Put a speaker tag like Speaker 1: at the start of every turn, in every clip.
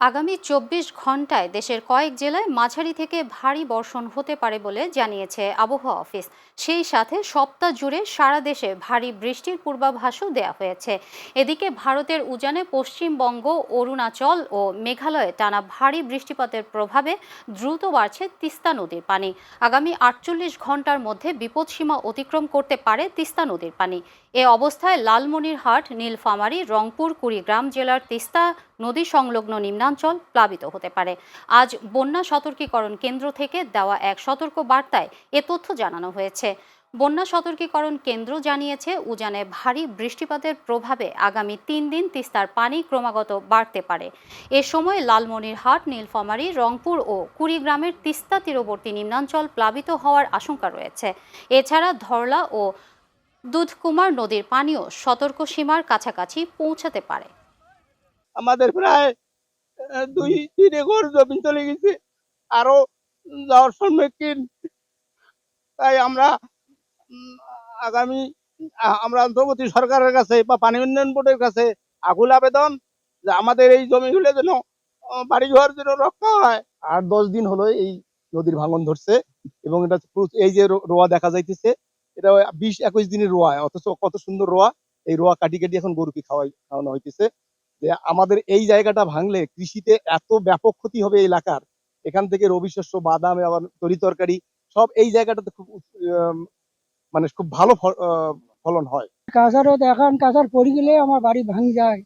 Speaker 1: আগামী ২৪ ঘন্টায় দেশের কয়েক জেলায় মাঝারি থেকে ভারী বর্ষণ হতে পারে বলে জানিয়েছে আবহাওয়া অফিস। সেই সাথে সপ্তাহ জুড়ে সারা দেশে ভারী বৃষ্টির পূর্বাভাসও দেওয়া হয়েছে। এদিকে ভারতের উজানে পশ্চিমবঙ্গ, অরুণাচল ও মেঘালয়ে টানা ভারী বৃষ্টিপাতের প্রভাবে দ্রুত বাড়ছে তিস্তা নদীর পানি। আগামী ৪৮ ঘন্টার মধ্যে বিপদসীমা অতিক্রম করতে পারে তিস্তা নদীর পানি। এ অবস্থায় লালমনিরহাট, নীলফামারী, রংপুর, কুড়িগ্রাম জেলার তিস্তা নদী সংলগ্ন নিম্নাঞ্চল প্লাবিত হতে পারে। আজ বন্যা সতর্কীকরণ কেন্দ্র থেকে দেওয়া এক সতর্ক বার্তায় এ তথ্য জানানো হয়েছে। বন্যা সতর্কীকরণ কেন্দ্র জানিয়েছে, উজানে ভারী বৃষ্টিপাতের প্রভাবে আগামী ৩ দিন তিস্তার পানি ক্রমাগত বাড়তে পারে। এ সময় লালমনিরহাট, নীলফামারী, রংপুর ও কুড়িগ্রামের তিস্তা তীরবর্তী নিম্নাঞ্চল প্লাবিত হওয়ার আশঙ্কা রয়েছে। এছাড়া ধরলা ও দুধকুমার নদীর পানিও সতর্ক সীমার কাছাকাছি পৌঁছাতে পারে।
Speaker 2: আমাদের প্রায় ২-৩ একর জমি চলে গেছে, আরো যাওয়ার সম্মুখীন। তাই আমরা আগামী আমরা অন্তর্বর্তী সরকারের কাছে বা পানি উন্নয়ন বোর্ডের কাছে আকুল আবেদন যে আমাদের এই জমিগুলো যেন বাড়িঘর যেন রক্ষা হয়। ৮-১০ দিন হলো এই নদীর ভাঙন ধরছে এবং এটা এই যে রোয়া দেখা যাইতেছে, এটা ২০-২১ দিনের রোয়া, অথচ কত সুন্দর রোয়া। এই রোয়া কাটি কাটি এখন গরুকে খাওয়ানো হইতেছে। যে আমাদের এই জায়গাটা ভাঙলে কৃষিতে এত ব্যাপক ক্ষতি হবে এই এলাকার। এখান থেকে রবি শস্য, বাদাম, আবার তরি তরকারি সব এই জায়গাটাতে খুব মানে খুব ভালো ফলন হয়।
Speaker 3: কাঁচারও দেখান, কাঁচার পড়ে গেলে আমার বাড়ি ভাঙি যায়,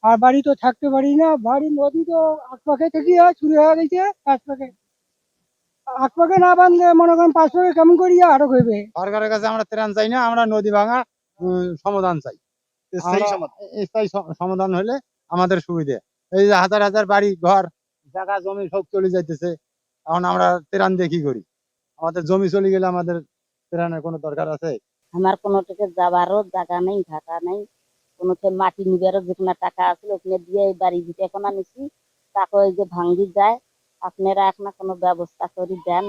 Speaker 3: আর বাড়ি তো থাকতে পারি না। বাড়ি নদী তো আশপাশে থেকে শুরু হয়ে গেছে। আশপাশে না বাঁধলে মনে করেন ৫ পাকে কেমন করিয়া আটক হইবে।
Speaker 4: সরকারের কাছে আমরা ত্রাণ চাই না, আমরা নদী ভাঙা সমাধান চাই। স্থায়ী সমাধান হলে আমাদের সুবিধে। এই যে হাজার হাজার বাড়ি ঘর জায়গা জমি সব চলে যাইতেছে, এখন আমরা ত্রাণ দিয়ে কি করি? আমাদের জমি চলে গেলে আমাদের ত্রাণের কোনো দরকার আছে?
Speaker 5: আমার কোনো থেকে যাবারও জায়গা নেই, থাকা নেই। কোনো মাটি নিবারও যেখানে টাকা আসলে ওখানে দিয়ে এই বাড়ি দিতে এখন আনিছি, তাকে ওই যে ভাঙ্গি যায়। আপনারা এখন কোনো ব্যবস্থা করে দেন।